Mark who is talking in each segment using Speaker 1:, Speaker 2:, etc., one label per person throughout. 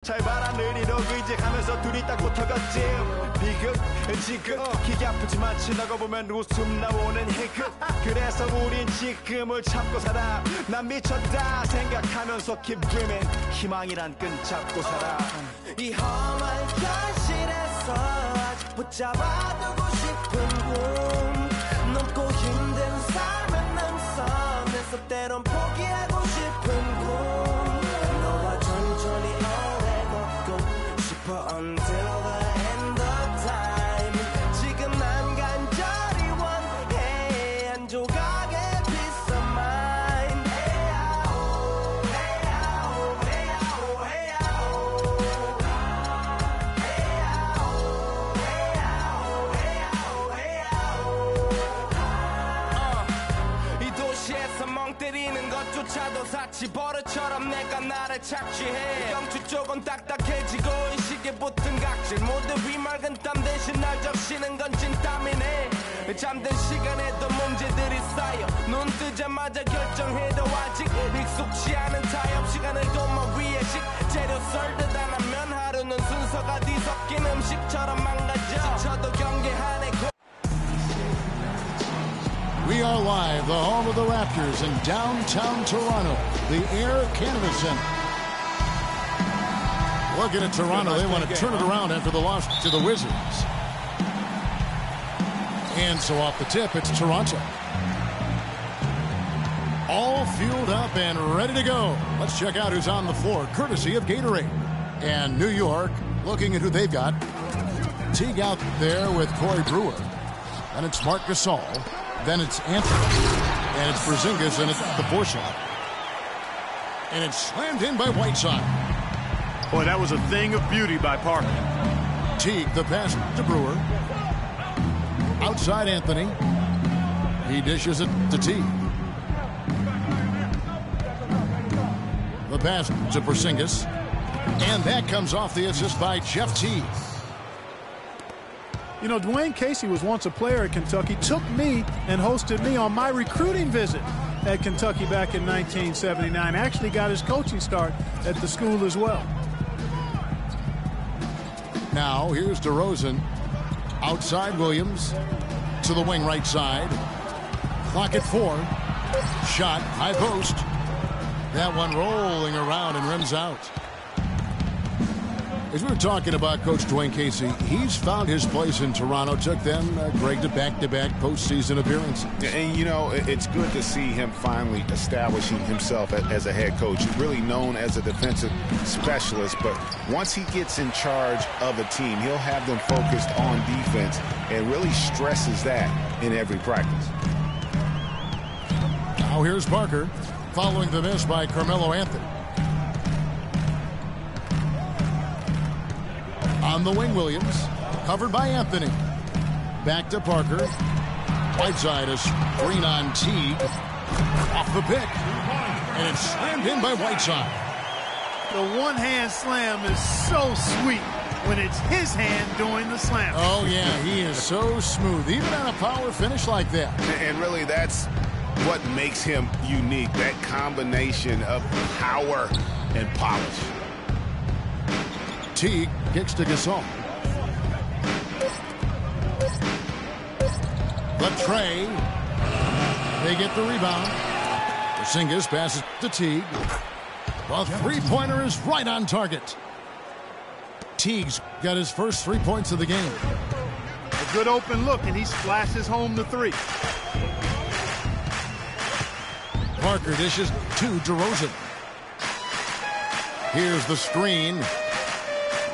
Speaker 1: 잘 봐라 늘 이러고 이제 가면서 둘이 딱 붙어갔지 비극 지극 기계 아프지만 지나가 보면 웃음 나오는 희극 그래서 우린 지금을 참고 살아 난 미쳤다 생각하면서 keep dreaming 희망이란 끈 잡고 살아
Speaker 2: 이 험한 현실에서 아직 붙잡아두고 싶은 꿈 넘고 힘든 삶의 능선에서 때론 포기하고 싶은 꿈 너와 천천히 오래 걷고 싶어 until the end of time 지금 난 간절히 원해 한 조각의 peace of mind 헤야오 헤야오 헤야오 헤야오 이 도시에서 멍 때리는 것조차도 사치 버릇처럼 내가 나를 착취해 경추 쪽은 딱딱해지고 이 시계 붙은 각질 모두 비맑은 땀 대신 날 적시는 건 진땀이네 잠든 시간에도 문제들이 쌓여 눈 뜨자마자 결정해도 아직 익숙치 않은 타협 시간을 도모 위에 식재료 썰듯 안 하면 하루는 순서가 뒤섞인 음식처럼 망가져 지쳐도 경계하네
Speaker 3: We are live, the home of the Raptors in downtown Toronto, the Air Canada Centre. Looking at Toronto, they want to turn it around after the loss to the Wizards. And so off the tip, it's Toronto. All fueled up and ready to go. Let's check out who's on the floor, courtesy of Gatorade. And New York, looking at who they've got. Teague out there with Corey Brewer. And it's Marc Gasol. Then it's Anthony. And it's Porzingis, and it's the four shot. And it's slammed in by Whiteside.
Speaker 4: Boy, that was a thing of beauty by Parker.
Speaker 3: Teague, the pass to Brewer. Outside Anthony. He dishes it to Teague. The pass to Porzingis. And that comes off the assist by Jeff Teague.
Speaker 5: You know, Dwayne Casey was once a player at Kentucky, took me and hosted me on my recruiting visit at Kentucky back in 1979. Actually got his coaching start at the school as well.
Speaker 3: Now, here's DeRozan. Outside Williams to the wing right side. Clock at 4. Shot, high post. That one rolling around and rims out. As we were talking about Coach Dwayne Casey, he's found his place in Toronto. Took them, Greg, to back-to-back postseason appearances.
Speaker 6: And, you know, it's good to see him finally establishing himself as a head coach. Really known as a defensive specialist, but once he gets in charge of a team, he'll have them focused on defense and really stresses that in every practice.
Speaker 3: Now here's Parker, following the miss by Carmelo Anthony. On the wing, Williams, covered by Anthony. Back to Parker. Whiteside, a screen on Teague. Off the pick. And it's slammed in by Whiteside.
Speaker 5: The one-hand slam is so sweet when it's his hand doing the slam.
Speaker 3: Oh, yeah, he is so smooth, even on a power finish like that.
Speaker 6: And really, that's what makes him unique, that combination of power and polish.
Speaker 3: Teague kicks to Gasol. Latrey. They get the rebound. Porzingis passes to Teague. The three-pointer is right on target. Teague's got his first 3 points of the game.
Speaker 5: A good open look, and he splashes home the three.
Speaker 3: Parker dishes to DeRozan. Here's the screen.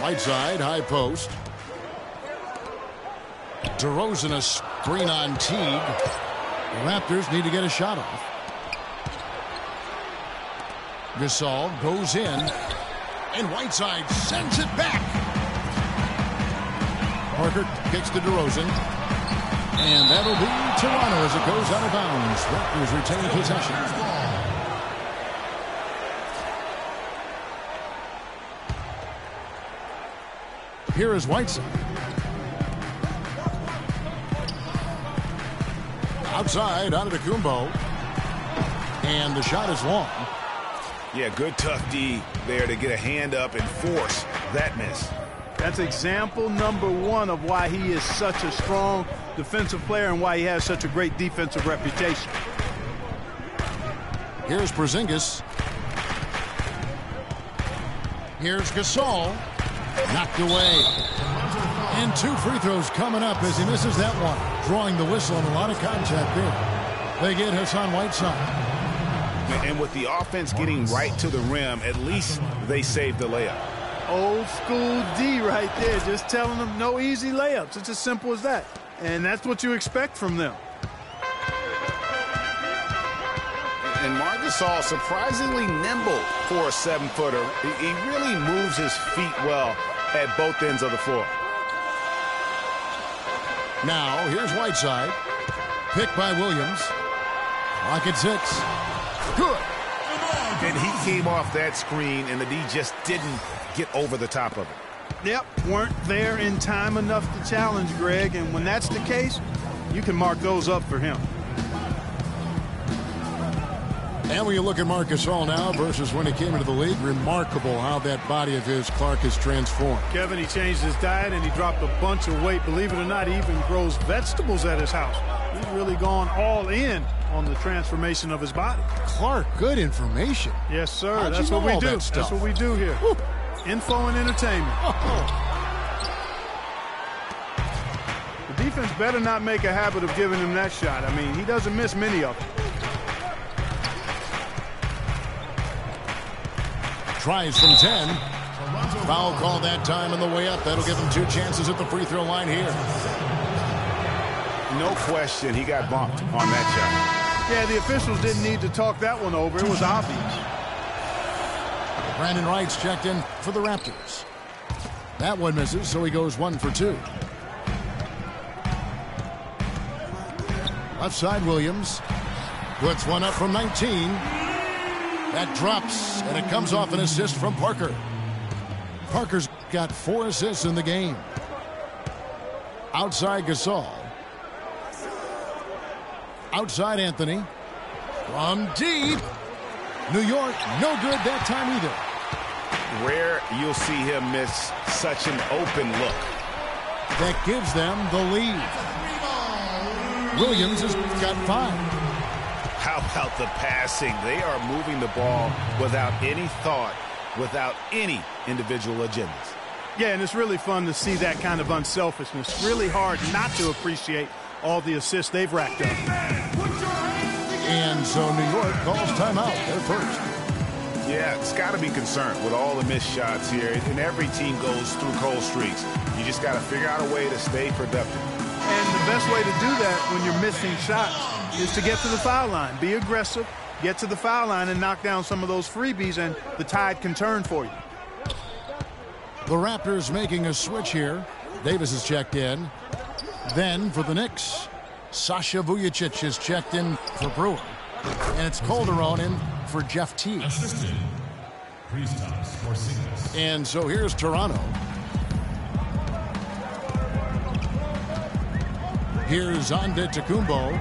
Speaker 3: Whiteside, high post. DeRozan, a screen on Teague. The Raptors need to get a shot off. Gasol goes in, and Whiteside sends it back. Parker kicks to DeRozan. And that'll be Toronto as it goes out of bounds. Raptors retain possession. Here is Whiteside. Outside, Antetokounmpo. And the shot is long.
Speaker 6: Yeah, good tough D there to get a hand up and force that miss.
Speaker 5: That's example number one of why he is such a strong defensive player and why he has such a great defensive reputation.
Speaker 3: Here's Porzingis. Here's Gasol. Knocked away. And 2 free throws coming up as he misses that one. Drawing the whistle and a lot of contact there. They get Hassan Whiteside.
Speaker 6: And with the offense getting right to the rim, at least they saved the layup.
Speaker 5: Old school D right there, just telling them no easy layups. It's as simple as that. And that's what you expect from them.
Speaker 6: And Marc Gasol, surprisingly nimble for a 7-footer. He really moves his feet well at both ends of the floor.
Speaker 3: Now, here's Whiteside. Picked by Williams. Clock at 6. Good.
Speaker 6: And he came off that screen, and the D just didn't get over the top of it.
Speaker 5: Yep, weren't there in time enough to challenge Greg, and when that's the case, you can mark those up for him.
Speaker 3: And when you look at Marc Gasol now versus when he came into the league, remarkable how that body of his, Clark, has transformed.
Speaker 5: Kevin, he changed his diet and he dropped a bunch of weight. Believe it or not, he even grows vegetables at his house. He's really gone all in on the transformation of his body.
Speaker 3: Clark, good information.
Speaker 5: Yes, sir.
Speaker 3: How'd
Speaker 5: That's
Speaker 3: you
Speaker 5: what
Speaker 3: know
Speaker 5: we
Speaker 3: all
Speaker 5: do.
Speaker 3: that stuff?
Speaker 5: That's what we do here.
Speaker 3: Woo.
Speaker 5: Info and entertainment. The defense better not make a habit of giving him that shot. I mean, he doesn't miss many of them.
Speaker 3: Tries from 10. Foul call that time on the way up. That'll give him 2 chances at the free throw line here.
Speaker 6: No question he got bumped on that
Speaker 5: Yeah, the officials didn't need to talk that one over. It was obvious.
Speaker 3: Brandon Wright's checked in for the Raptors. That one misses, so he goes 1 for 2. Left side, Williams. Puts one up from 19. That drops, and it comes off an assist from Parker. Parker's got 4 assists in the game. Outside Gasol. Outside Anthony. From deep. New York, no good that time either.
Speaker 6: shot. Rare you'll see him miss such an open look.
Speaker 3: That gives them the lead. Williams has got 5.
Speaker 6: How about the passing? They are moving the ball without any thought, without any individual agendas.
Speaker 5: Yeah, and it's really fun to see that kind of unselfishness. Really hard not to appreciate all the assists they've racked up.
Speaker 3: And so New York calls timeout. They're first.
Speaker 6: Yeah, it's got to be concerned with all the missed shots here. And every team goes through cold streaks. You just got to figure out a way to stay productive.
Speaker 5: And the best way to do that when you're missing shots is to get to the foul line. Be aggressive, get to the foul line, and knock down some of those freebies, and the tide can turn for you.
Speaker 3: The Raptors making a switch here. Davis is checked in. Then for the Knicks, Sasha Vujacic is checked in for Brewer. And it's Calderon in for Jeff Teague. And so here's Toronto. Here's Antetokounmpo.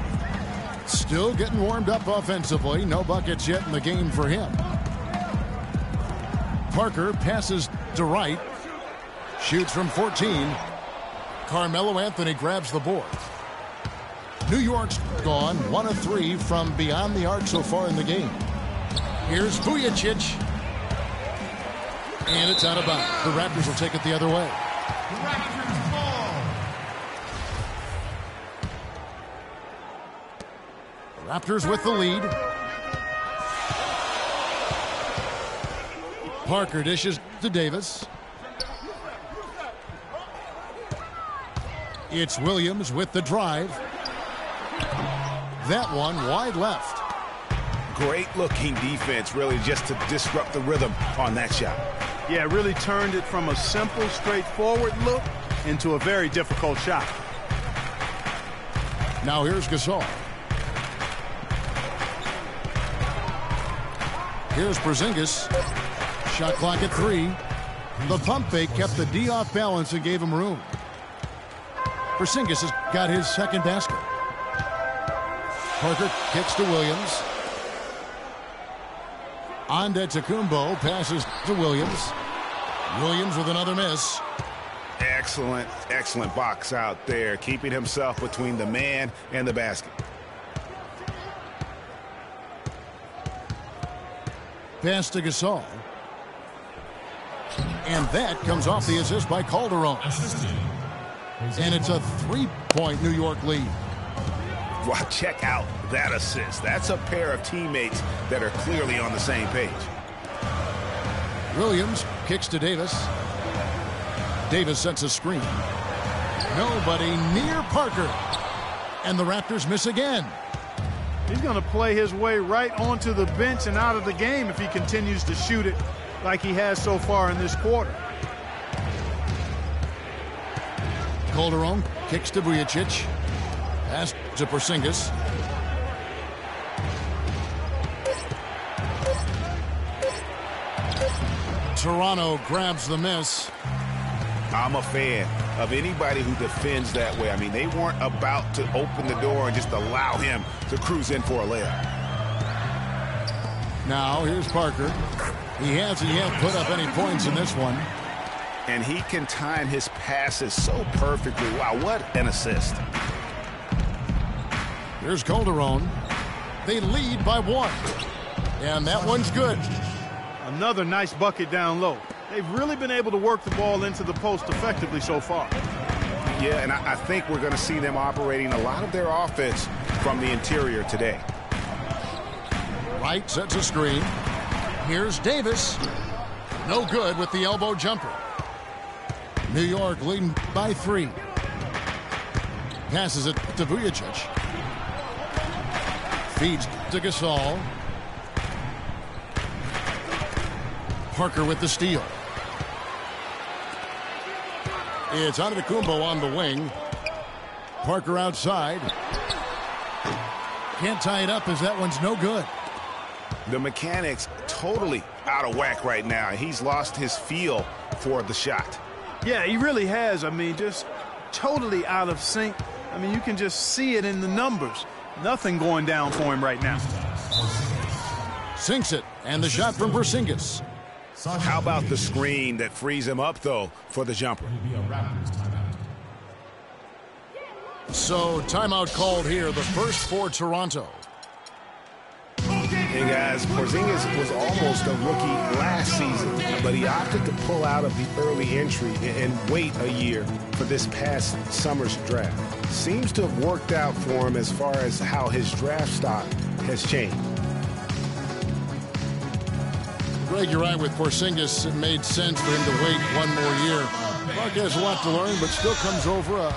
Speaker 3: Still getting warmed up offensively. No buckets yet in the game for him. Parker passes to Wright. Shoots from 14. Carmelo Anthony grabs the board. New York's gone 1 of 3 from beyond the arc so far in the game. Here's Vujacic. And it's out of bounds. The Raptors will take it the other way. The Raptors with the lead. Parker dishes to Davis. It's Williams with the drive. That one wide left.
Speaker 6: Great looking defense, really, just to disrupt the rhythm on that shot.
Speaker 5: Yeah, really turned it from a simple, straightforward look into a very difficult shot.
Speaker 3: Now here's Gasol. Here's Porzingis. Shot clock at 3. The pump fake kept the D off balance and gave him room. Porzingis has got his second basket. Parker kicks to Williams. Antetokounmpo passes to Williams. Williams with another miss.
Speaker 6: Excellent, excellent box out there, keeping himself between the man and the basket.
Speaker 3: Pass to Gasol. And that comes off the assist by Calderon. And it's a three-point New York lead.
Speaker 6: Wow, check out that assist. That's a pair of teammates that are clearly on the same page.
Speaker 3: Williams kicks to Davis. Davis sets a screen. Nobody near Parker. And the Raptors miss again.
Speaker 5: He's going to play his way right onto the bench and out of the game if he continues to shoot it like he has so far in this quarter.
Speaker 3: Calderon kicks to Vujicic. Pass to Porzingis. Toronto grabs the miss.
Speaker 6: I'm a fan of anybody who defends that way. I mean, they weren't about to open the door and just allow him to cruise in for a layup.
Speaker 3: Now here's Parker. He hasn't yet put up any points in this one.
Speaker 6: And he can time his passes so perfectly. Wow, what an assist.
Speaker 3: Here's Calderon. They lead by one. And that one's good.
Speaker 5: Another nice bucket down low. They've really been able to work the ball into the post effectively so far.
Speaker 6: Yeah, and I think we're going to see them operating a lot of their offense from the interior today.
Speaker 3: Wright sets a screen. Here's Davis. No good with the elbow jumper. New York leading by 3. Passes it to Vujicic. Feeds to Gasol. Parker with the steal. It's Antetokounmpo on the wing. Parker outside. Can't tie it up as that one's no good.
Speaker 6: The mechanics totally out of whack right now. He's lost his feel for the shot.
Speaker 5: Yeah, he really has. I mean, just totally out of sync. I mean, you can just see it in the numbers. Nothing going down for him right now.
Speaker 3: Sinks it, and the shot from Porzingis.
Speaker 6: How about the screen that frees him up, though, for the jumper?
Speaker 3: So, timeout called here, the first for Toronto.
Speaker 6: Hey, guys, Porzingis was almost a rookie last season, but he opted to pull out of the early entry and wait a year for this past summer's draft. Seems to have worked out for him as far as how his draft stock has changed.
Speaker 3: Greg, you're right with Porzingis. It made sense for him to wait one more year. Mark has a lot to learn, but still comes over,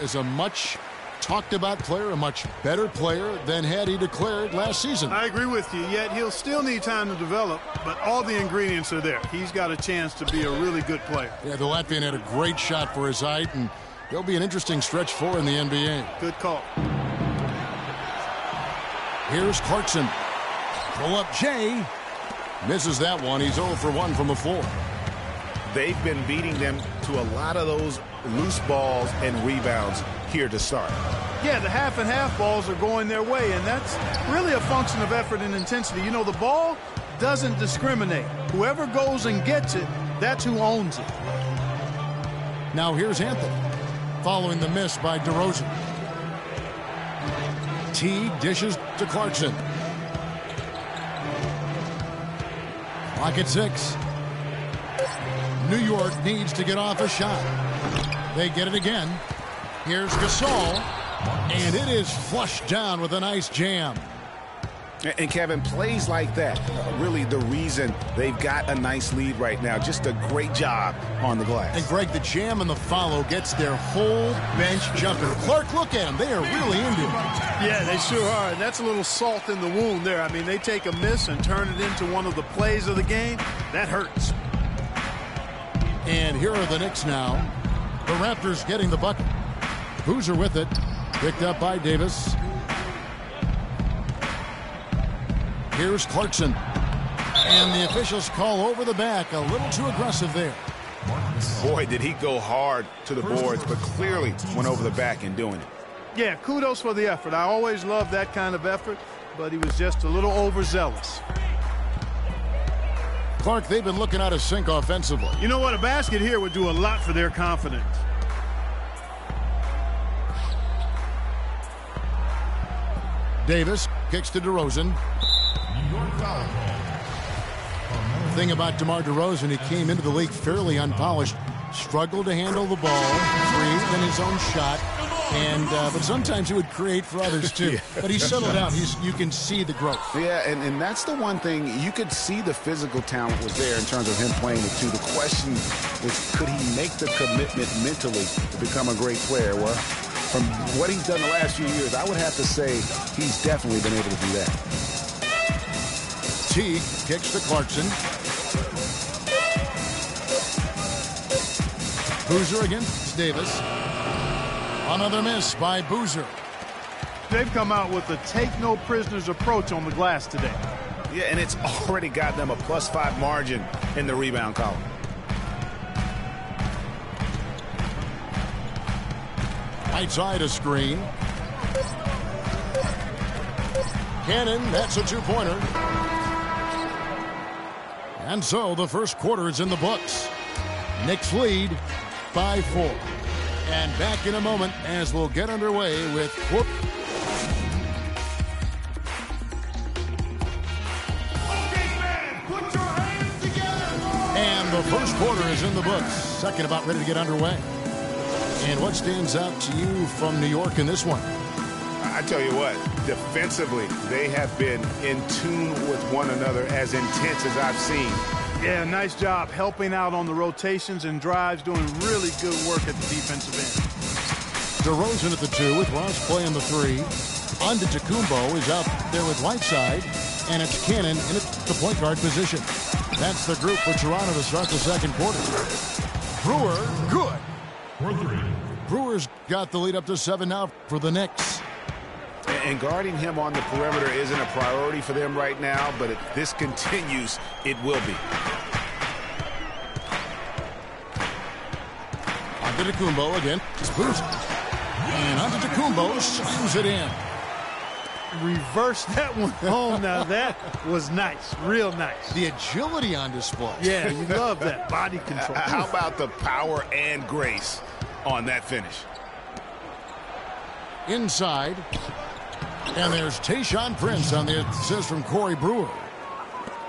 Speaker 3: as a much talked about player, a much better player than had he declared last season.
Speaker 5: I agree with you, yet he'll still need time to develop, but all the ingredients are there. He's got a chance to be a really good player.
Speaker 3: Yeah, the Latvian had a great shot for his height, and he'll be an interesting stretch for in the NBA.
Speaker 5: Good call.
Speaker 3: Here's Clarkson. Pull up Jay. Misses that one. He's 0 for 1 from the floor.
Speaker 6: They've been beating them to a lot of those loose balls and rebounds here to start.
Speaker 5: Yeah, the half and half balls are going their way, and that's really a function of effort and intensity. You know, the ball doesn't discriminate. Whoever goes and gets it, that's who owns it.
Speaker 3: Now here's Anthony, following the miss by DeRozan. Teague dishes to Clarkson. Clock at 6. New York needs to get off a shot. They get it again. Here's Gasol, and it is flushed down with a nice jam.
Speaker 6: And Kevin, plays like that, really the reason they've got a nice lead right now. Just a great job on the glass.
Speaker 3: And Greg, the jam and the follow gets their whole bench jumping. Clark, look at them. They are really into it.
Speaker 5: Yeah, they sure are. And that's a little salt in the wound there. I mean, they take a miss and turn it into one of the plays of the game. That hurts.
Speaker 3: And here are the Knicks now. The Raptors getting the bucket. Boozer with it. Picked up by Davis. Here's Clarkson. And the officials call over the back. A little too aggressive there.
Speaker 6: Boy, did he go hard to the boards, but clearly went over the back in doing it.
Speaker 5: Yeah, kudos for the effort. I always love that kind of effort, but he was just a little overzealous.
Speaker 3: Clark, they've been looking out of sync offensively.
Speaker 5: You know what? A basket here would do a lot for their confidence.
Speaker 3: Davis kicks to DeRozan. The thing about DeMar DeRozan, he came into the league fairly unpolished, struggled to handle the ball, breathed in his own shot, and but sometimes he would create for others too.
Speaker 6: Yeah.
Speaker 3: But he's settled down. You can see the growth.
Speaker 6: Yeah, and that's the one thing. You could see the physical talent was there in terms of him playing the two. The question was, could he make the commitment mentally to become a great player? Well, from what he's done the last few years, I would have to say he's definitely been able to do that.
Speaker 3: Teague kicks to Clarkson. Boozer against Davis. Another miss by Boozer.
Speaker 5: They've come out with a take-no-prisoners approach on the glass today.
Speaker 6: Yeah, and it's already got them a +5 margin in the rebound column.
Speaker 3: Right side a screen. Cannon, that's a two-pointer. And so the first quarter is in the books. Knicks lead by 4. And back in a moment as we'll get underway with and the first quarter is in the books. Second about ready to get underway. And what stands out to you from New York in this one?
Speaker 6: I tell you what, defensively, they have been in tune with one another as intense as I've seen.
Speaker 5: Yeah, nice job helping out on the rotations and drives, doing really good work at the defensive end.
Speaker 3: DeRozan at the 2 with Ross playing the 3. Antetokounmpo is out there with Whiteside, and it's Cannon in the point guard position. That's the group for Toronto to start the second quarter. Brewer, good. Brewer's got the lead up to 7 now for the Knicks.
Speaker 6: And guarding him on the perimeter isn't a priority for them right now, but if this continues, it will be.
Speaker 3: Antetokounmpo again. It's Boozer. And Antetokounmpo slams it in.
Speaker 5: Reverse that one home. Now that was nice. Real nice.
Speaker 3: The agility on display.
Speaker 5: Yeah, you love that. Body control.
Speaker 6: How about the power and grace on that finish?
Speaker 3: Inside. And there's Tayshaun Prince on the assist from Corey Brewer.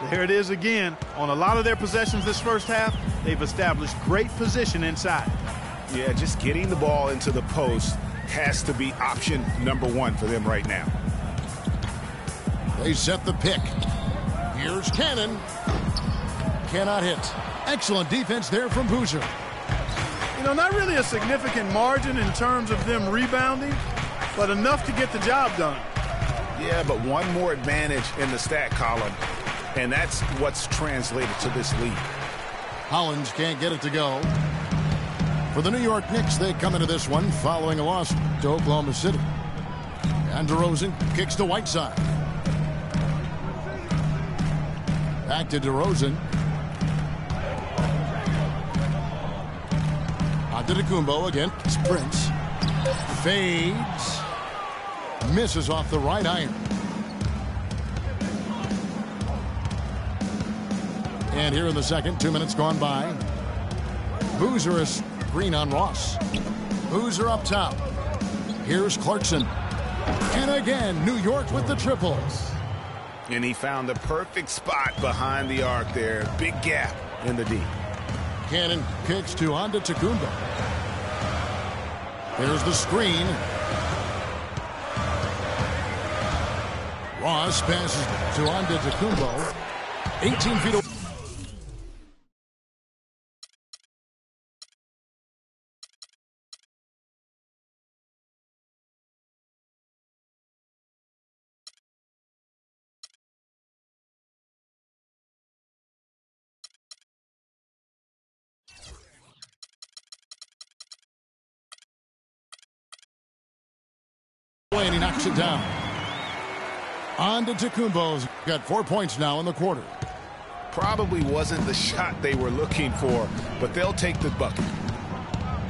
Speaker 5: There it is again. On a lot of their possessions this first half, they've established great position inside.
Speaker 6: Yeah, just getting the ball into the post has to be option number 1 for them right now.
Speaker 3: They set the pick. Here's Cannon. Cannot hit. Excellent defense there from Boozer.
Speaker 5: You know, not really a significant margin in terms of them rebounding, but enough to get the job done.
Speaker 6: Yeah, but one more advantage in the stat column, and that's what's translated to this lead.
Speaker 3: Hollins can't get it to go. For the New York Knicks, they come into this one following a loss to Oklahoma City. And DeRozan kicks to Whiteside. Back to DeRozan. Antetokounmpo against Prince. Fades. Misses off the right iron. And here in the second, 2 minutes gone by. Boozer is green on Ross. Boozer up top. Here's Clarkson. And again, New York with the triples.
Speaker 6: And he found the perfect spot behind the arc there. Big gap in the D.
Speaker 3: Cannon kicks to Antetokounmpo. There's the screen. Ross passes to Antetokounmpo. 18 feet away. And he knocks it down. Antetokounmpo's got 4 points now in the quarter.
Speaker 6: Probably wasn't the shot they were looking for, but they'll take the bucket.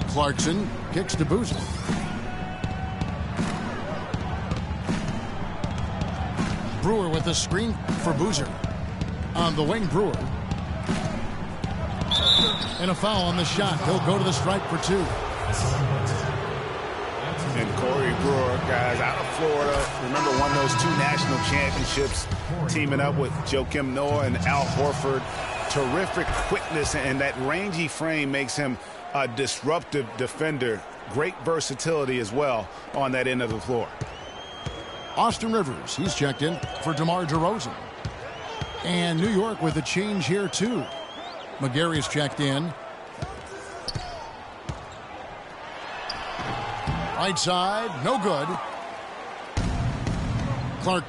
Speaker 3: Clarkson kicks to Boozer. Brewer with the screen for Boozer. On the wing, Brewer. And a foul on the shot. He'll go to the stripe for 2.
Speaker 6: And Corey Brewer, guys, out of Florida. Remember, won those 2 national championships, teaming up with Joakim Noah and Al Horford. Terrific quickness, and that rangy frame makes him a disruptive defender. Great versatility as well on that end of the floor.
Speaker 3: Austin Rivers, he's checked in for DeMar DeRozan. And New York with a change here, too. McGary's checked in. Right side, no good.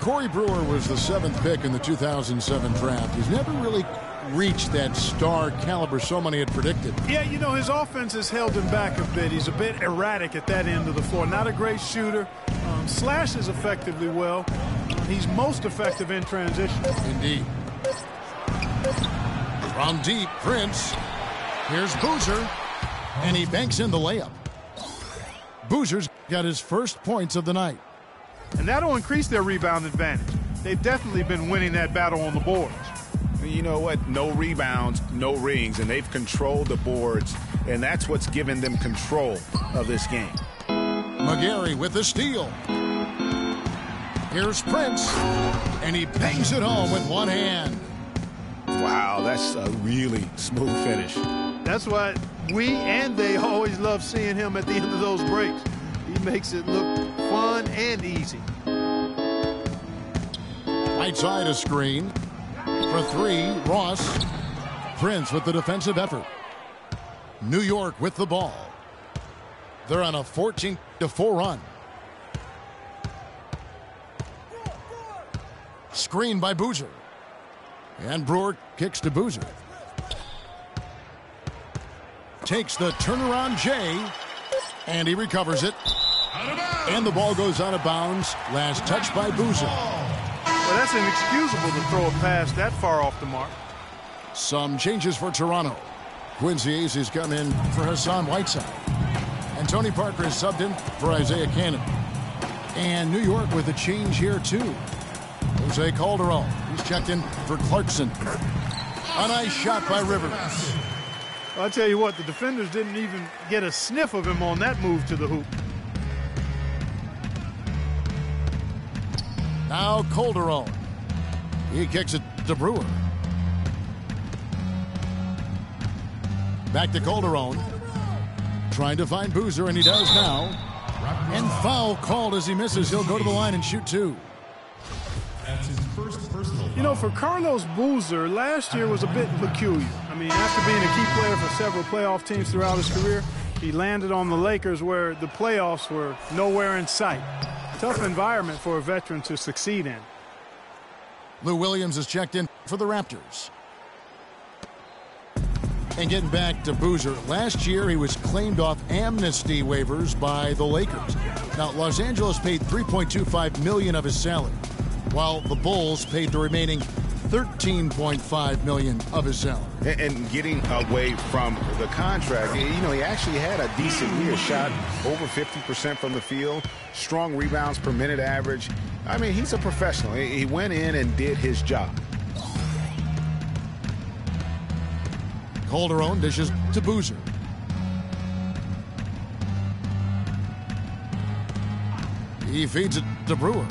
Speaker 3: Corey Brewer was the 7th pick in the 2007 draft. He's never really reached that star caliber so many had predicted.
Speaker 5: Yeah, you know, his offense has held him back a bit. He's a bit erratic at that end of the floor. Not a great shooter. Slashes effectively well. He's most effective in transition.
Speaker 3: Indeed. From deep, Prince. Here's Boozer. And he banks in the layup. Boozer's got his first points of the night.
Speaker 5: And that'll increase their rebound advantage. They've definitely been winning that battle on the boards.
Speaker 6: You know what? No rebounds, no rings, and they've controlled the boards, and that's what's given them control of this game.
Speaker 3: McGary with the steal. Here's Prince, and he bangs it home with one hand.
Speaker 6: Wow, that's a really smooth finish.
Speaker 5: That's why we and they always love seeing him at the end of those breaks. He makes it look fun and easy.
Speaker 3: Right side a screen. For 3, Ross. Prince with the defensive effort. New York with the ball. They're on a 14-4 run. Screen by Boozer. And Brewer kicks to Boozer. Takes the turnaround J. And he recovers it. And the ball goes out of bounds. Last touch by Boozer.
Speaker 5: Well, that's inexcusable to throw a pass that far off the mark.
Speaker 3: Some changes for Toronto. Quincy Hayes has come in for Hassan Whiteside. And Tony Parker is subbed in for Isaiah Cannon. And New York with a change here, too. Jose Calderon, he's checked in for Clarkson. A nice shot by Rivers.
Speaker 5: I'll tell you what, the defenders didn't even get a sniff of him on that move to the hoop.
Speaker 3: Now Calderon. He kicks it to Brewer. Back to Calderon. Trying to find Boozer, and he does now. And foul called as he misses. He'll go to the line and shoot 2.
Speaker 7: That's his first personal foul.
Speaker 5: You know, for Carlos Boozer, last year was a bit peculiar. I mean, after being a key player for several playoff teams throughout his career, he landed on the Lakers where the playoffs were nowhere in sight. Tough environment for a veteran to succeed in.
Speaker 3: Lou Williams is checked in for the Raptors. And getting back to Boozer, last year he was claimed off amnesty waivers by the Lakers. Now, Los Angeles paid $3.25 million of his salary, while the Bulls paid the remaining $13.5 million of his salary.
Speaker 6: And getting away from the contract, you know, he actually had a decent year. Shot over 50% from the field. Strong rebounds per minute average. I mean, he's a professional. He went in and did his job.
Speaker 3: Calderon dishes to Boozer. He feeds it to Brewer.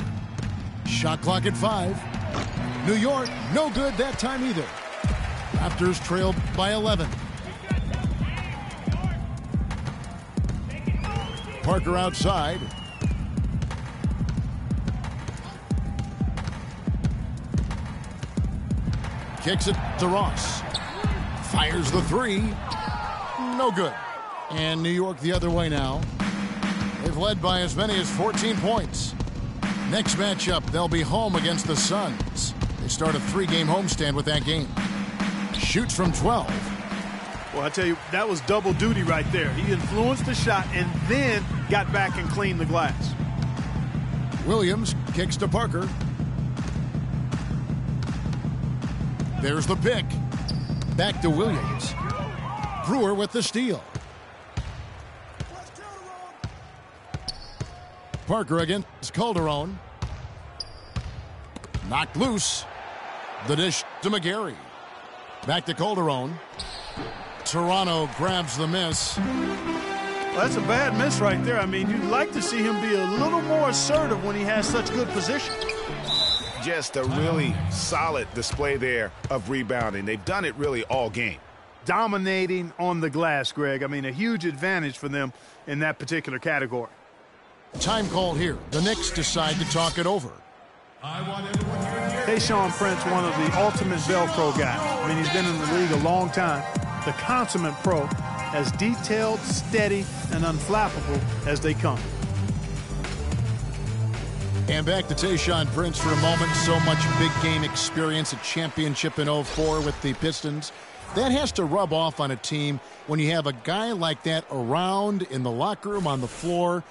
Speaker 3: Shot clock at 5. New York, no good that time either. Raptors trailed by 11. Parker outside. Kicks it to Ross. Fires the 3. No good. And New York the other way now. They've led by as many as 14 points. Next matchup, they'll be home against the Suns. They start a 3-game homestand with that game. Shoots from 12.
Speaker 5: Well, I tell you, that was double duty right there. He influenced the shot and then got back and cleaned the glass.
Speaker 3: Williams kicks to Parker. There's the pick. Back to Williams. Brewer with the steal. Parker against Calderon. Knocked loose. The dish to McGary. Back to Calderon. Toronto grabs the miss.
Speaker 5: Well, that's a bad miss right there. I mean, you'd like to see him be a little more assertive when he has such good position.
Speaker 6: Just a really solid display there of rebounding. They've done it really all game.
Speaker 5: Dominating on the glass, Greg. I mean, a huge advantage for them in that particular category.
Speaker 3: Time called here. The Knicks decide to talk it over.
Speaker 5: Tayshaun Prince, one of the ultimate Velcro guys. I mean, he's been in the league a long time. The consummate pro, as detailed, steady, and unflappable as they come.
Speaker 3: And back to Tayshaun Prince for a moment. So much big game experience, a championship in 04 with the Pistons. That has to rub off on a team when you have a guy like that around in the locker room, on the floor.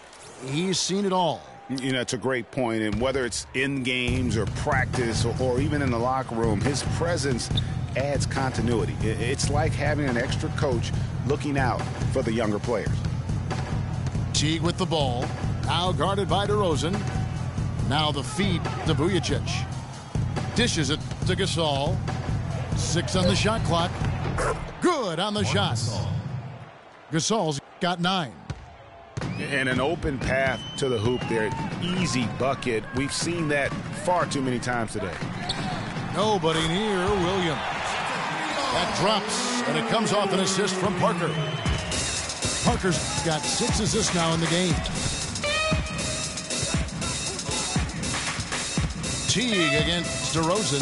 Speaker 3: He's seen it all.
Speaker 6: You know, it's a great point. And whether it's in games or practice or even in the locker room, his presence adds continuity. It's like having an extra coach looking out for the younger players.
Speaker 3: Teague with the ball. Now guarded by DeRozan. Now the feed to Vujacic. Dishes it to Gasol. 6 on the shot clock. Good on the shot. Gasol's got 9.
Speaker 6: And an open path to the hoop there. Easy bucket. We've seen that far too many times today.
Speaker 3: Nobody near Williams. That drops, and it comes off an assist from Parker. Parker's got 6 assists now in the game. Teague against DeRozan.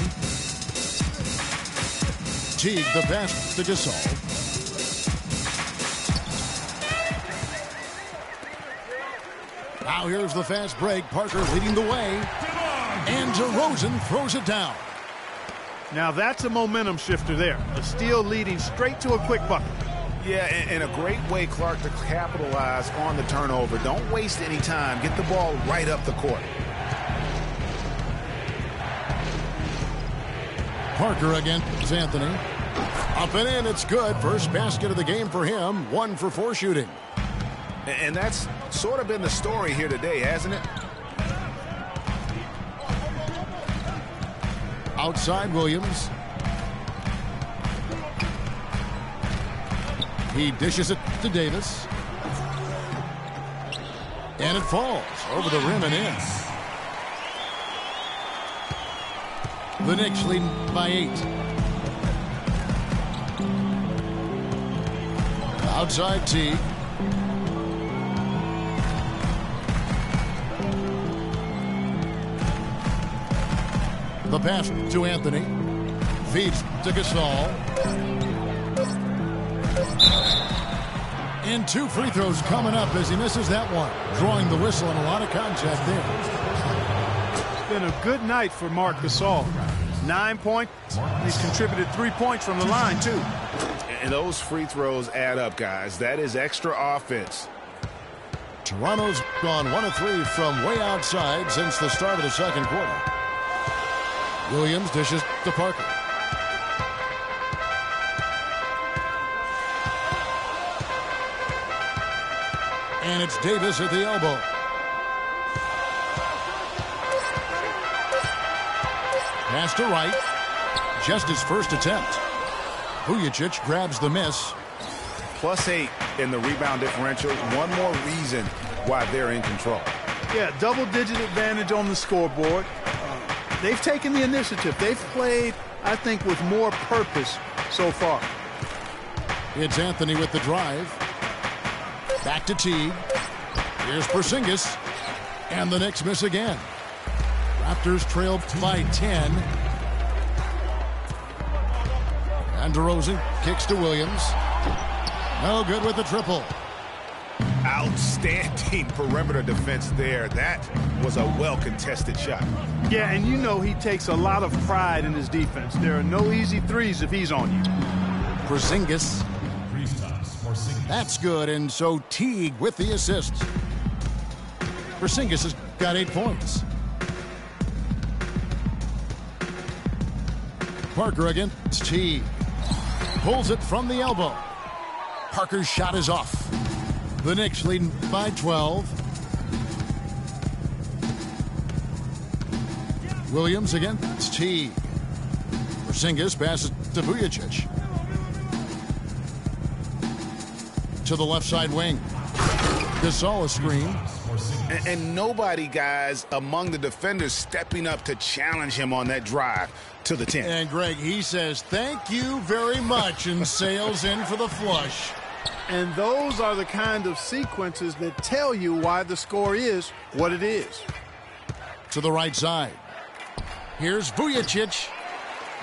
Speaker 3: Teague, the pass to Gasol. Now here's the fast break. Parker leading the way. And DeRozan throws it down.
Speaker 5: Now that's a momentum shifter there. A steal leading straight to a quick bucket.
Speaker 6: Yeah, and a great way, Clark, to capitalize on the turnover. Don't waste any time. Get the ball right up the court.
Speaker 3: Parker against Anthony. Up and in, it's good. First basket of the game for him. 1 for 4 shooting.
Speaker 6: And that's sort of been the story here today, hasn't it?
Speaker 3: Outside Williams. He dishes it to Davis. And it falls over the rim and in. The Knicks leading by 8. Outside Teague. The pass to Anthony. Feeds to Gasol. And 2 free throws coming up as he misses that one. Drawing the whistle and a lot of contact there.
Speaker 5: It's been a good night for Marc Gasol. 9 points. He's contributed 3 points from the line, too.
Speaker 6: And those free throws add up, guys. That is extra offense.
Speaker 3: Toronto's gone 1 of 3 from way outside since the start of the second quarter. Williams dishes to Parker. And it's Davis at the elbow. Pass to Wright. Just his first attempt. Vujacic grabs the miss.
Speaker 6: +8 in the rebound differential. One more reason why they're in control.
Speaker 5: Yeah, double-digit advantage on the scoreboard. They've taken the initiative. They've played, I think, with more purpose so far.
Speaker 3: It's Anthony with the drive. Back to Teague. Here's Porzingis. And the Knicks miss again. Raptors trailed by 10. And DeRozan kicks to Williams. No good with the triple.
Speaker 6: Outstanding perimeter defense there. That was a well-contested shot.
Speaker 5: Yeah, and you know he takes a lot of pride in his defense. There are no easy threes if he's on you.
Speaker 3: Porzingis. That's good, and so Teague with the assist. Porzingis has got 8 points. Parker against Teague. Pulls it from the elbow. Parker's shot is off. The Knicks leading by 12. Williams against Teague. Porzingis passes to Vujacic. to the left side wing. Gasol a screen.
Speaker 6: And nobody, guys, among the defenders stepping up to challenge him on that drive to the 10.
Speaker 3: And Greg, he says, thank you very much, and sails in for the flush.
Speaker 5: And those are the kind of sequences that tell you why the score is what it is.
Speaker 3: To the right side. Here's Vujacic.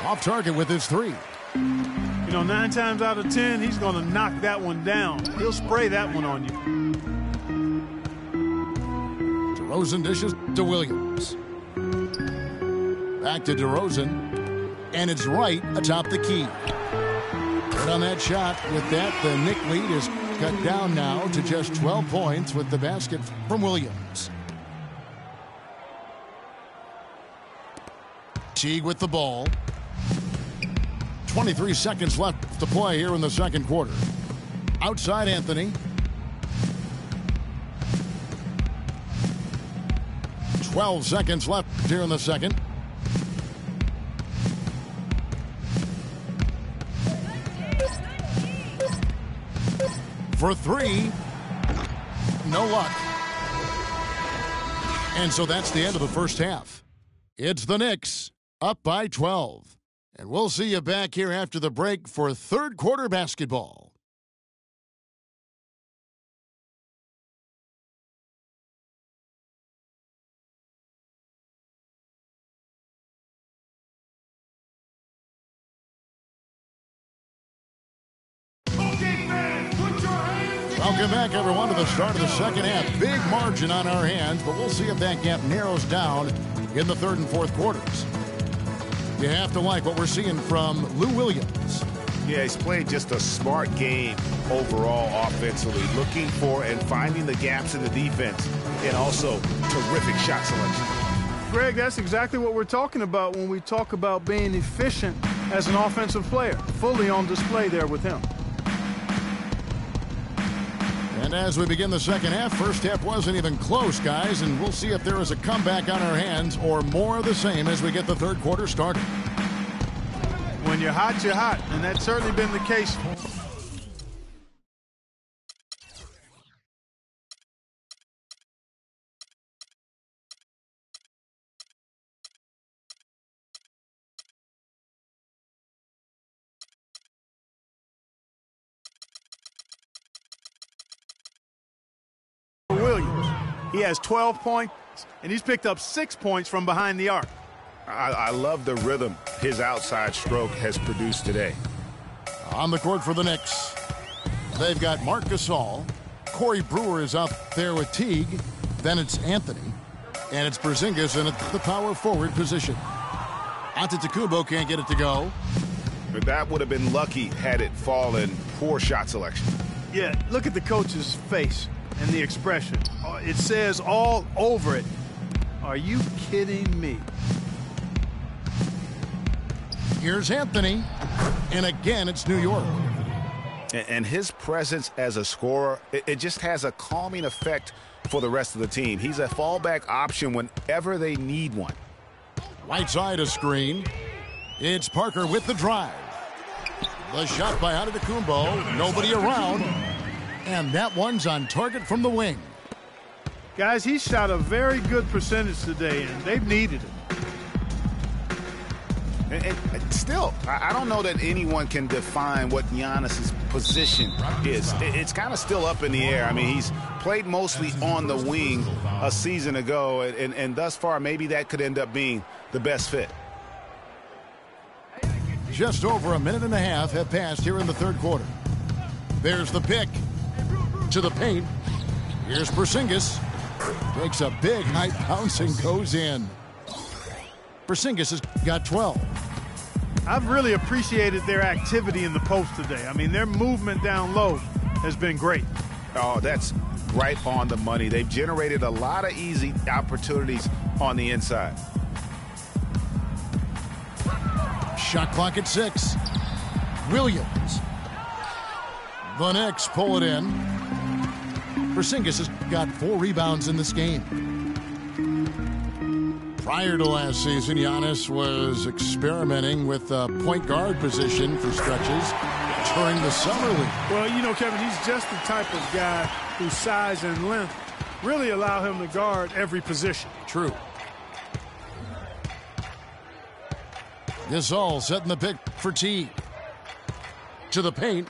Speaker 3: Off target with his 3.
Speaker 5: You know, 9 times out of 10, he's going to knock that one down. He'll spray that one on you.
Speaker 3: DeRozan dishes to Williams. Back to DeRozan. And it's right atop the key. Right on that shot. With that, the Knick lead is cut down now to just 12 points with the basket from Williams. Teague with the ball. 23 seconds left to play here in the second quarter. Outside Anthony. 12 seconds left here in the second. For 3. No luck. And so that's the end of the first half. It's the Knicks up by 12. And we'll see you back here after the break for third quarter basketball. Welcome back, everyone, to the start of the second half. Big margin on our hands, but we'll see if that gap narrows down in the third and fourth quarters. You have to like what we're seeing from Lou Williams.
Speaker 6: Yeah, he's played just a smart game overall offensively, looking for and finding the gaps in the defense, and also terrific shot selection.
Speaker 5: Greg, that's exactly what we're talking about when we talk about being efficient as an offensive player. Fully on display there with him.
Speaker 3: And as we begin the second half, first half wasn't even close, guys, and we'll see if there is a comeback on our hands or more of the same as we get the third quarter started.
Speaker 5: When you're hot, and that's certainly been the case. Williams, he has 12 points, and he's picked up 6 points from behind the arc.
Speaker 6: I love the rhythm his outside stroke has produced today.
Speaker 3: On the court for the Knicks, they've got Marc Gasol. Corey Brewer is out there with Teague. Then it's Anthony. And it's Porzingis in the power forward position. Antetokounmpo can't get it to go.
Speaker 6: But that would have been lucky had it fallen. Poor shot selection.
Speaker 5: Yeah, look at the coach's face and the expression. It says all over it, are you kidding me?
Speaker 3: Here's Anthony, and again it's New York.
Speaker 6: And his presence as a scorer, it just has a calming effect for the rest of the team. He's a fallback option whenever they need one.
Speaker 3: Right side a screen. It's Parker with the drive. The shot by Antetokounmpo, nobody around, and that one's on target from the wing.
Speaker 5: Guys, he shot a very good percentage today, and they've needed it.
Speaker 6: And still, I don't know that anyone can define what Giannis's position is. It's kind of still up in the air. I mean, he's played mostly on the wing a season ago, and thus far, maybe that could end up being the best fit.
Speaker 3: Just over a minute and a half have passed here in the third quarter. There's the pick to the paint. Here's Porzingis. Takes a big high bounce and goes in. Porzingis has got 12.
Speaker 5: I've really appreciated their activity in the post today. I mean, their movement down low has been great.
Speaker 6: Oh, that's right on the money. They've generated a lot of easy opportunities on the inside.
Speaker 3: Shot clock at 6. Williams. The Knicks pull it in. Porzingis has got 4 rebounds in this game. Prior to last season, Giannis was experimenting with the point guard position for stretches. entering the summer league.
Speaker 5: Well, you know, Kevin, he's just the type of guy whose size and length really allow him to guard every position.
Speaker 3: True. Gasol setting the pick for T. To the paint.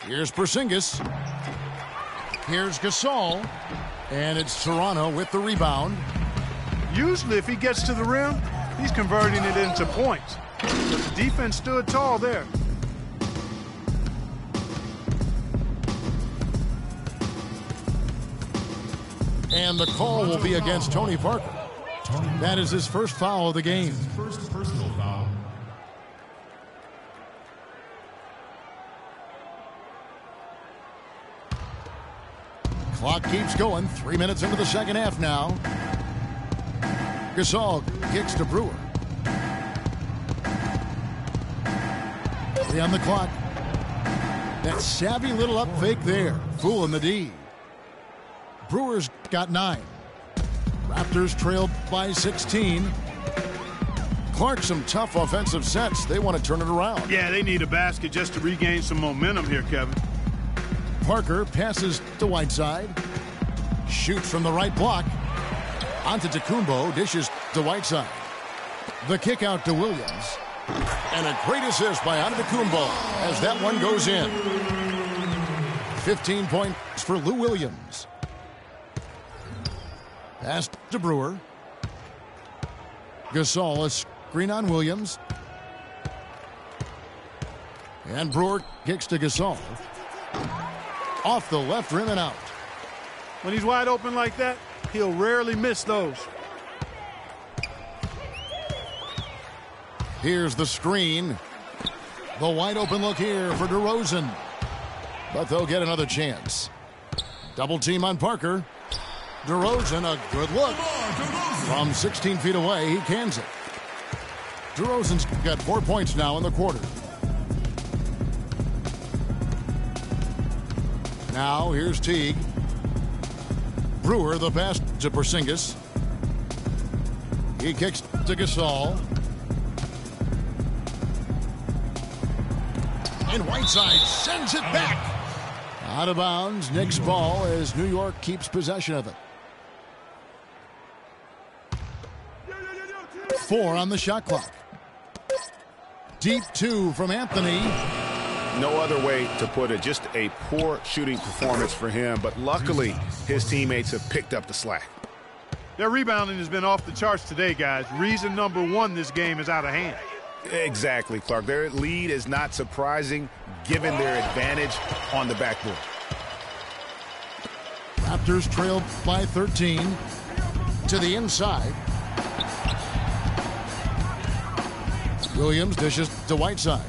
Speaker 3: Here's Porzingis. Here's Gasol. And it's Toronto with the rebound.
Speaker 5: Usually if he gets to the rim, he's converting it into points. But the defense stood tall there.
Speaker 3: And the call will be against Tony Parker. That is his first foul of the game.
Speaker 7: First personal foul.
Speaker 3: Clock keeps going. 3 minutes into the second half now. Gasol kicks to Brewer. 3 on the clock. That savvy little up fake there. Fooling the D. Brewers got 9. Raptors trailed by 16. Clark, some tough offensive sets. They want to turn it around.
Speaker 5: Yeah, they need a basket just to regain some momentum here, Kevin.
Speaker 3: Parker passes to Whiteside. Shoots from the right block. Onto Tacumbo. Dishes to Whiteside. The kick out to Williams. And a great assist by Antetokounmpo as that one goes in. 15 points for Lou Williams. Pass to Brewer. Gasol, a screen on Williams. And Brewer kicks to Gasol. Off the left rim and out.
Speaker 5: When he's wide open like that, he'll rarely miss those.
Speaker 3: Here's the screen. The wide open look here for DeRozan. But they'll get another chance. Double team on Parker. DeRozan, a good look. From 16 feet away, he cans it. DeRozan's got 4 points now in the quarter. Now, here's Teague. Brewer, the pass to Porzingis. He kicks to Gasol. And Whiteside sends it back. Out of bounds, Knicks ball as New York keeps possession of it. 4 on the shot clock. Deep 2 from Anthony.
Speaker 6: No other way to put it. Just a poor shooting performance for him. But luckily, his teammates have picked up the slack.
Speaker 5: Their rebounding has been off the charts today, guys. Reason number 1, this game is out of hand.
Speaker 6: Exactly, Clark. Their lead is not surprising given their advantage on the backboard.
Speaker 3: Raptors trailed by 13 to the inside. Williams dishes to Whiteside.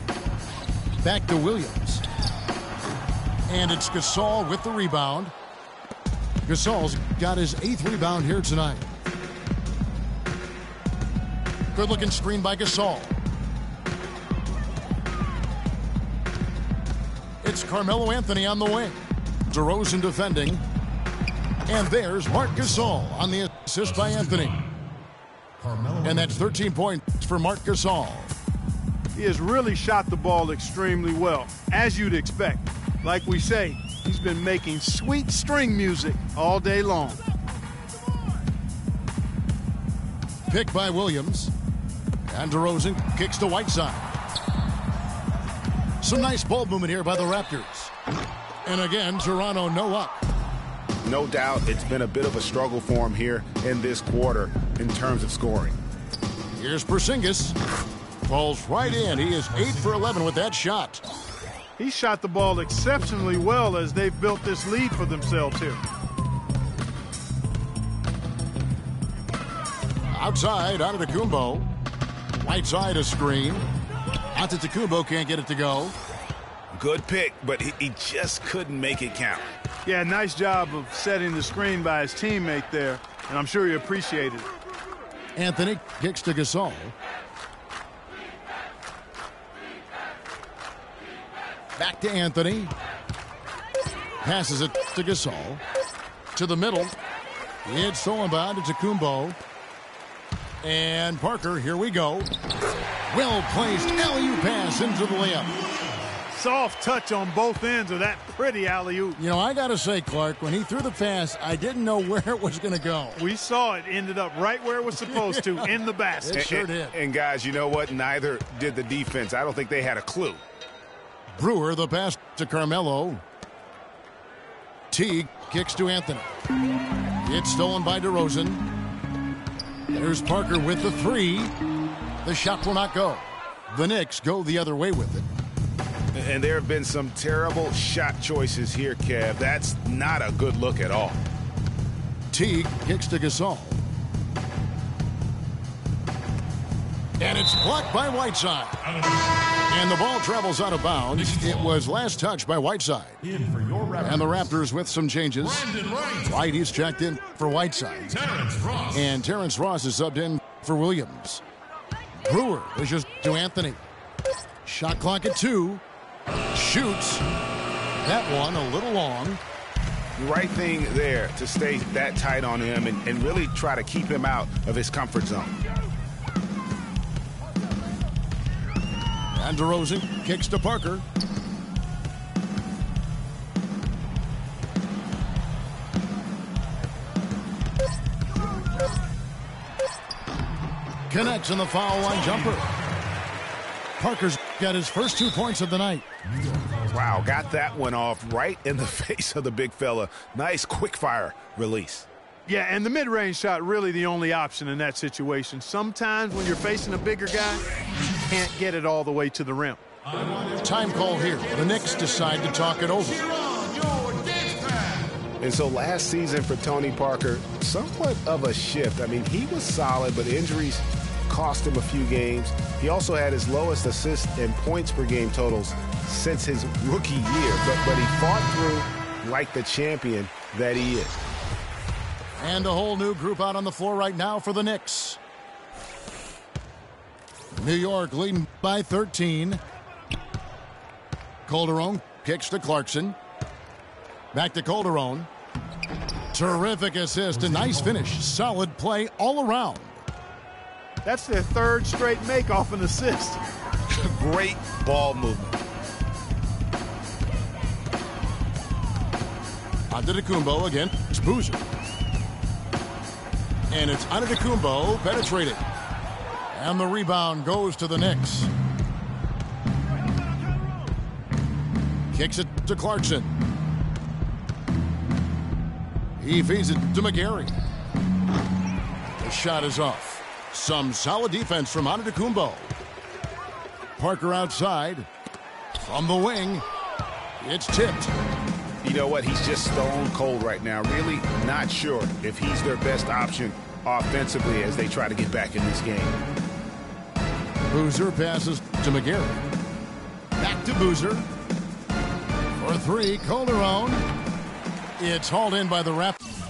Speaker 3: Back to Williams. And it's Gasol with the rebound. Gasol's got his 8th rebound here tonight. Good looking screen by Gasol. It's Carmelo Anthony on the wing. DeRozan defending. And there's Marc Gasol on the assist by Anthony. And that's 13 points for Marc Gasol.
Speaker 5: He has really shot the ball extremely well, as you'd expect. Like we say, he's been making sweet string music all day long.
Speaker 3: Pick by Williams. And DeRozan kicks to Whiteside. Some nice ball movement here by the Raptors. And again, Toronto no up.
Speaker 6: No doubt it's been a bit of a struggle for him here in this quarter in terms of scoring.
Speaker 3: Here's Porzingis. Falls right in. He is 8 for 11 with that shot.
Speaker 5: He shot the ball exceptionally well as they've built this lead for themselves here.
Speaker 3: Outside, Antetokounmpo. Whiteside a screen. Antetokounmpo can't get it to go.
Speaker 6: Good pick, but he just couldn't make it count.
Speaker 5: Yeah, nice job of setting the screen by his teammate there, and I'm sure he appreciated it.
Speaker 3: Anthony kicks to Gasol. Back to Anthony. Passes it to Gasol. To the middle. It's Solomon to Tacumbo. And Parker, here we go. Well-placed alley-oop pass into the layup.
Speaker 5: soft touch on both ends of that pretty alley-oop.
Speaker 3: You know, I got to say, Clark, when he threw the pass, I didn't know where it was going to go.
Speaker 5: We saw it ended up right where it was supposed to, in the basket.
Speaker 3: It sure did.
Speaker 6: And guys, you know what? Neither did the defense. I don't think they had a clue.
Speaker 3: Brewer, the pass to Carmelo. Teague kicks to Anthony. It's stolen by DeRozan. There's Parker with the three. The shot will not go. The Knicks go the other way with it.
Speaker 6: And there have been some terrible shot choices here, Kev. That's not a good look at all.
Speaker 3: Teague kicks to Gasol. And it's blocked by Whiteside. And the ball travels out of bounds. It was last touched by Whiteside.
Speaker 7: In for your Raptors.
Speaker 3: And the Raptors with some changes. White, he's checked in for Whiteside. And Terrence Ross is subbed in for Williams. Brewer is just to Anthony. Shot clock at 2. Shoots. That one a little long.
Speaker 6: The right thing there to stay that tight on him and really try to keep him out of his comfort zone.
Speaker 3: And DeRozan kicks to Parker. Connects in the foul line jumper. Parker's got his first 2 points of the night.
Speaker 6: Wow, got that one off right in the face of the big fella. Nice quick fire release.
Speaker 5: Yeah, and the mid-range shot really the only option in that situation. Sometimes when you're facing a bigger guy, you can't get it all the way to the rim.
Speaker 3: Time call here. The Knicks decide to talk it over.
Speaker 6: And so last season for Tony Parker, somewhat of a shift. I mean, he was solid, but injuries cost him a few games. He also had his lowest assist and points per game totals since his rookie year. But he fought through like the champion that he is.
Speaker 3: And a whole new group out on the floor right now for the Knicks. New York leading by 13. Calderon kicks to Clarkson. Back to Calderon. Terrific assist, a nice finish. Solid play all around.
Speaker 5: That's their third straight make off an assist.
Speaker 6: Great ball movement.
Speaker 3: Antetokounmpo again. It's Boozer. And it's Antetokounmpo penetrating. And the rebound goes to the Knicks. Kicks it to Clarkson. He feeds it to McGarry. The shot is off. Some solid defense from Antetokounmpo. Parker outside. From the wing. It's tipped.
Speaker 6: You know what? He's just stone cold right now. Really not sure if he's their best option offensively as they try to get back in this game.
Speaker 3: Boozer passes to McGarry. Back to Boozer. For 3, Calderon. It's hauled in by the Raptors.